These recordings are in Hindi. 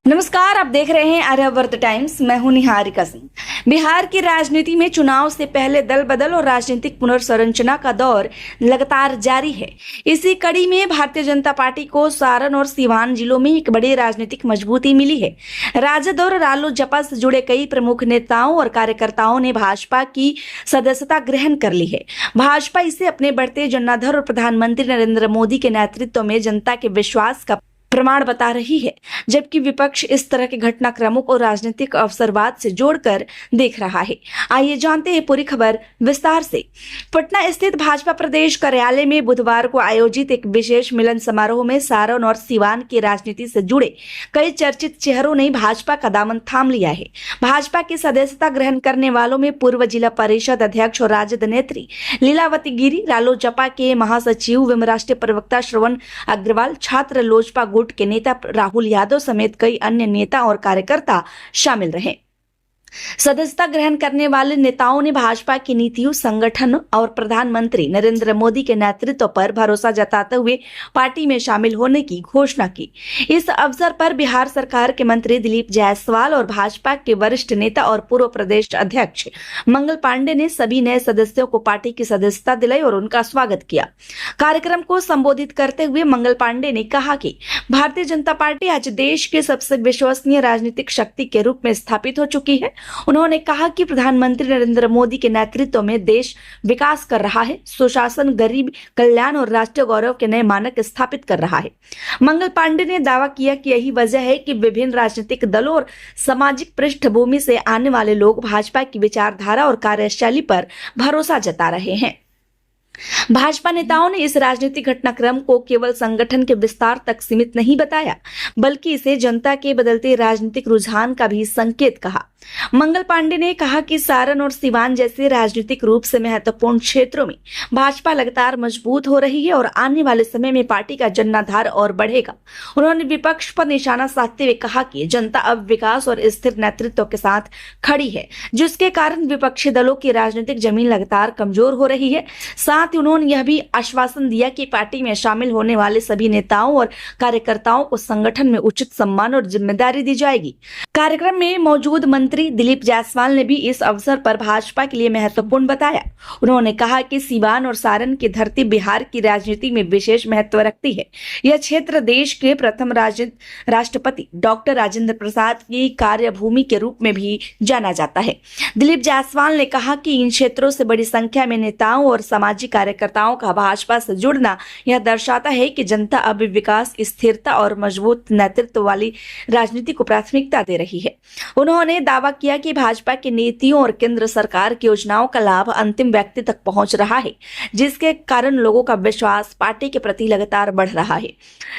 नमस्कार, आप देख रहे हैं आर्यावर्त टाइम्स। मैं हूं निहारिका सिंह। बिहार की राजनीति में चुनाव से पहले दल बदल और राजनीतिक पुनर्संरचना का दौर लगातार जारी है। इसी कड़ी में भारतीय जनता पार्टी को सारण और सीवान जिलों में एक बड़ी राजनीतिक मजबूती मिली है। राजद और रालोसपा से जुड़े कई प्रमुख नेताओं और कार्यकर्ताओं ने भाजपा की सदस्यता ग्रहण कर ली है। भाजपा इसे अपने बढ़ते जनाधार और प्रधानमंत्री नरेंद्र मोदी के नेतृत्व में जनता के विश्वास का प्रमाण बता रही है, जबकि विपक्ष इस तरह के घटनाक्रमों को राजनीतिक अवसरवाद से जोड़कर देख रहा है। आइए जानते हैं पूरी खबर विस्तार से। पटना स्थित भाजपा प्रदेश कार्यालय में बुधवार को आयोजित एक विशेष मिलन समारोह में सारण और सीवान की राजनीति से जुड़े कई चर्चित चेहरों ने भाजपा का दामन थाम लिया है। भाजपा की सदस्यता ग्रहण करने वालों में पूर्व जिला परिषद अध्यक्ष और राजद नेत्री लीलावती गिरी, रालोसपा के महासचिव एवं राष्ट्रीय प्रवक्ता श्रवण अग्रवाल, छात्र लोजपा गुट के नेता राहुल यादव समेत कई अन्य नेता और कार्यकर्ता शामिल रहे। सदस्यता ग्रहण करने वाले नेताओं ने भाजपा की नीतियों, संगठन और प्रधानमंत्री नरेंद्र मोदी के नेतृत्व पर भरोसा जताते हुए पार्टी में शामिल होने की घोषणा की। इस अवसर पर बिहार सरकार के मंत्री दिलीप जायसवाल और भाजपा के वरिष्ठ नेता और पूर्व प्रदेश अध्यक्ष मंगल पांडे ने सभी नए सदस्यों को पार्टी की सदस्यता दिलाई और उनका स्वागत किया। कार्यक्रम को संबोधित करते हुए मंगल पांडे ने कहा कि भारतीय जनता पार्टी आज देश के सबसे विश्वसनीय राजनीतिक शक्ति के रूप में स्थापित हो चुकी है। उन्होंने कहा कि प्रधानमंत्री नरेंद्र मोदी के नेतृत्व में देश विकास कर रहा है, सुशासन, गरीब कल्याण और राष्ट्रीय गौरव के नए मानक स्थापित कर रहा है। मंगल पांडे ने दावा किया कि यही वजह है कि विभिन्न राजनीतिक दलों और सामाजिक पृष्ठभूमि से आने वाले लोग भाजपा की विचारधारा और कार्यशैली पर भरोसा जता रहे हैं। भाजपा नेताओं ने इस राजनीतिक घटनाक्रम को केवल संगठन के विस्तार तक सीमित नहीं बताया, बल्कि इसे जनता के बदलते राजनीतिक रुझान का भी संकेत कहा। मंगल पांडे ने कहा कि सारण और सीवान जैसे राजनीतिक रूप से महत्वपूर्ण क्षेत्रों में भाजपा लगातार मजबूत हो रही है और आने वाले समय में पार्टी का जनाधार और बढ़ेगा। उन्होंने विपक्ष पर निशाना साधते हुए कहा कि जनता अब विकास और स्थिर नेतृत्व के साथ खड़ी है, जिसके कारण विपक्षी दलों की राजनीतिक जमीन लगातार कमजोर हो रही है। साथ ही उन्होंने यह भी आश्वासन दिया कि पार्टी में शामिल होने वाले सभी नेताओं और कार्यकर्ताओं को संगठन में उचित सम्मान और जिम्मेदारी दी जाएगी। कार्यक्रम में मौजूद मंत्री दिलीप जायसवाल ने भी इस अवसर पर भाजपा के लिए महत्वपूर्ण बताया। उन्होंने कहा कि सीवान और सारण की धरती बिहार की राजनीति में विशेष महत्व रखती है। यह क्षेत्र देश के प्रथम राष्ट्रपति डॉक्टर राजेंद्र प्रसाद की कार्यभूमि के रूप में भी जाना जाता है। दिलीप जायसवाल ने कहा कि इन क्षेत्रों से बड़ी संख्या में नेताओं और सामाजिक कार्यकर्ताओं का भाजपा से जुड़ना यह दर्शाता है कि जनता अब विकास, स्थिरता और मजबूत नेतृत्व वाली राजनीति को प्राथमिकता दे रही है। उन्होंने दावा किया कि भाजपा की नीतियों और केंद्र सरकार की योजनाओं का लाभ अंतिम व्यक्ति तक पहुंच रहा है, जिसके कारण लोगों का विश्वास पार्टी के प्रति लगातार बढ़ रहा है।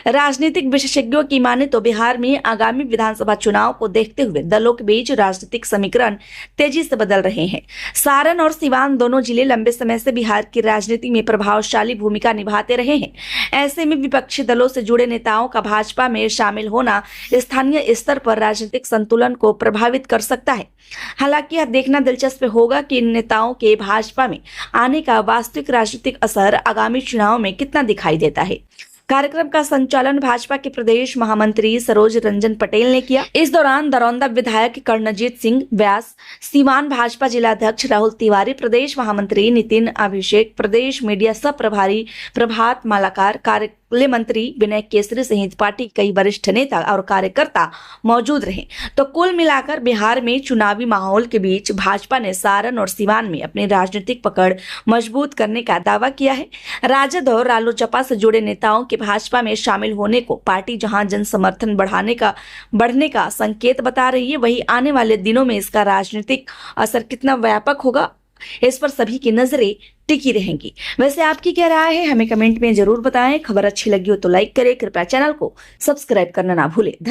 राजनीतिक विशेषज्ञों की माने तो बिहार में आगामी विधानसभा चुनाव को देखते हुए दलों के बीच राजनीतिक समीकरण तेजी से बदल रहे हैं। सारण और सीवान दोनों जिले लंबे समय से बिहार की राजनीति में प्रभावशाली भूमिका निभाते रहे हैं। ऐसे में विपक्षी दलों से जुड़े नेताओं का भाजपा में शामिल होना स्थानीय स्तर पर राजनीतिक संतुलन को प्रभावित कर सकता है। हालांकि यह देखना दिलचस्प होगा कि इन नेताओं के भाजपा में आने का वास्तविक राजनीतिक असर आगामी चुनाव में कितना दिखाई देता है। कार्यक्रम का संचालन भाजपा के प्रदेश महामंत्री सरोज रंजन पटेल ने किया। इस दौरान दरौंदा विधायक कर्णजीत सिंह व्यास, सीवान भाजपा जिलाध्यक्ष राहुल तिवारी, प्रदेश महामंत्री नितिन अभिषेक, प्रदेश मीडिया सह प्रभारी प्रभात मालाकार, कार्य मंत्री विनय केसरी सहित पार्टी के कई वरिष्ठ नेता और कार्यकर्ता मौजूद रहे। तो कुल मिलाकर बिहार में चुनावी माहौल के बीच भाजपा ने सारण और सीवान में अपनी राजनीतिक पकड़ मजबूत करने का दावा किया है। राजद और रालोसपा से जुड़े नेताओं के भाजपा में शामिल होने को पार्टी जहां जन समर्थन बढ़ने का संकेत बता रही है, वहीं आने वाले दिनों में इसका राजनीतिक असर कितना व्यापक होगा, इस पर सभी की नजरें टिकी रहेंगी। वैसे आपकी क्या राय है, हमें कमेंट में जरूर बताएं। खबर अच्छी लगी हो तो लाइक करें, कृपया चैनल को सब्सक्राइब करना ना भूलें। धन्यवाद।